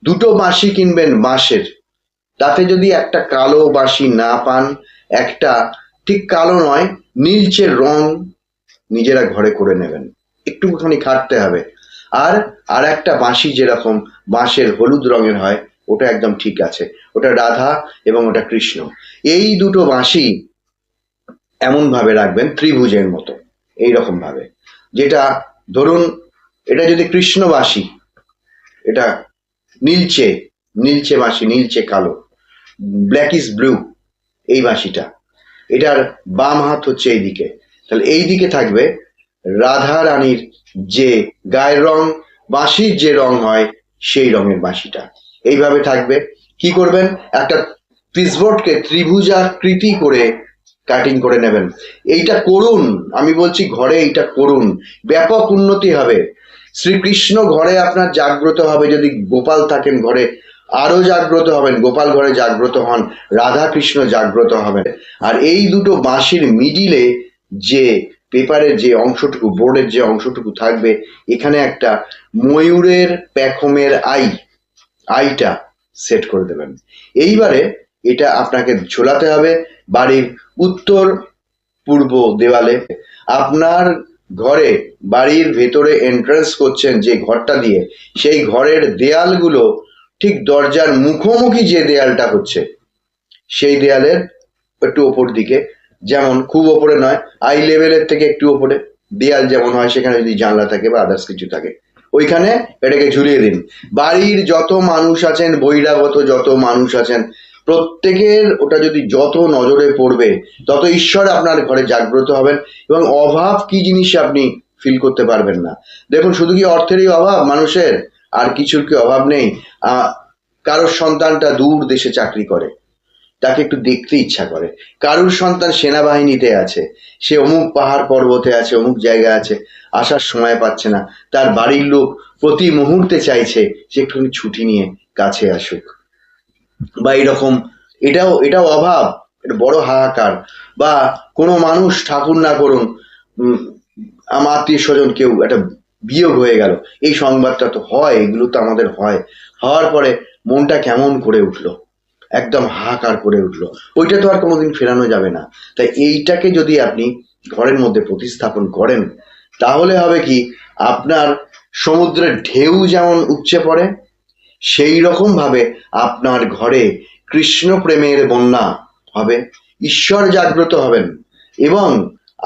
দুটো বাঁশি কিনবেন বাঁশের, তাতে যদি একটা কালো বাঁশি না পান, একটা ঠিক কালো নয় নীলচে রং নিজেরা ঘরে করে নেবেন, একটুখানি খাটতে হবে। আর আর একটা বাঁশি যেরকম বাঁশের হলুদ রঙের হয়, ওটা একদম ঠিক আছে, ওটা রাধা এবং ওটা কৃষ্ণ। এই দুটো বাঁশি এমন ভাবে রাখবেন ত্রিভুজের মতো, এইরকম ভাবে, যেটা ধরুন এটা যদি কৃষ্ণ বাঁশি, এটা নীলচে, নীলচে বাঁশি, নীলচে কালো, ব্ল্যাক ইজ ব্লু এই বাঁশিটা, এটার বাম হাত হচ্ছে এইদিকে, তাহলে এই দিকে থাকবে রাধা রানীর যে গায়ের রং, বাঁশির যে রং হয় সেই রঙের বাঁশিটা এইভাবে থাকবে। কি করবেন, একটা পিসবোর্ডকে ত্রিভুজাকৃতি করে কাটিং করে নেবেন। এইটা করুন, আমি বলছি ঘরে এইটা করুন, ব্যাপক উন্নতি হবে। শ্রীকৃষ্ণ ঘরে আপনার জাগ্রত হবে, যদি গোপাল থাকেন ঘরে আরো জাগ্রত হবেন, গোপাল ঘরে জাগ্রত হন, রাধা কৃষ্ণ জাগ্রত হবেন। আর এই দুটো বাঁশির মিডিলে যে পেপারের যে অংশটুকু, বোর্ডের যে অংশটুকু থাকবে, এখানে একটা ময়ূরের পেখমের আইটা সেট করে দেবেন। এইবারে এটা আপনাকে ঝোলাতে হবে বাড়ির উত্তর পূর্ব দেওয়ালে। আপনার ঘরে বাড়ির ভেতরে এন্ট্রান্স করছেন যে ঘরটা দিয়ে, সেই ঘরের দেয়ালগুলো ঠিক দরজার মুখোমুখি যে দেয়ালটা হচ্ছে সেই দেয়ালের একটু ওপর দিকে, যেমন খুব ওপরে নয়, আই লেভেলের থেকে একটু ওপরে দেয়াল যেমন হয়, সেখানে যদি জানলা থাকে বা আদার্স কিছু থাকে, ওইখানে এটাকে ঝুলিয়ে দিন। বাড়ির যত মানুষ আছেন, বহিরাগত যত মানুষ আছেন, প্রত্যেকের ওটা যদি যত নজরে পড়বে, তত ঈশ্বর আপনার ঘরে জাগ্রত হবেন এবং অভাব কি জিনিস আপনি ফিল করতে পারবেন না। দেখুন, শুধু কি অর্থেরই অভাব মানুষের, আর কিছুর কি অভাব নেই? কারোর সন্তানটা দূর দেশে চাকরি করে, তাকে একটু দেখতে ইচ্ছা করে। কারুর সন্তান সেনাবাহিনীতে আছে, সে অমুক পাহাড় পর্বতে আছে, অমুক জায়গায় আছে, আসার সময় পাচ্ছে না, তার বাড়ির লোক প্রতি মুহূর্তে চাইছে যে একটুখানি ছুটি নিয়ে কাছে আসুক, বা এরকম। এটাও অভাব, এটা বড় হাহাকার। বা কোনো মানুষ, ঠাকুর না করুন, আমার আত্মীয় স্বজন কেউ একটা বিয়োগ হয়ে গেল, এই সংবাদটা তো হয়, এগুলো তো আমাদের হয়, হওয়ার পরে মনটা কেমন করে উঠলো, একদম হাহাকার করে উঠলো, ওইটা তো আর কোনোদিন ফেরানো যাবে না। তাই এইটাকে যদি আপনি ঘরের মধ্যে প্রতিস্থাপন করেন, তাহলে হবে কি, আপনার সমুদ্রের ঢেউ যেমন উপচে পড়ে, সেই রকম ভাবে আপনার ঘরে কৃষ্ণ প্রেমের বন্যা হবে, ঈশ্বর জাগ্রত হবেন এবং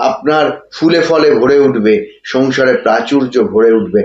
আপনার ফুলে ফলে ভরে উঠবে, সংসারে প্রাচুর্য ভরে উঠবে।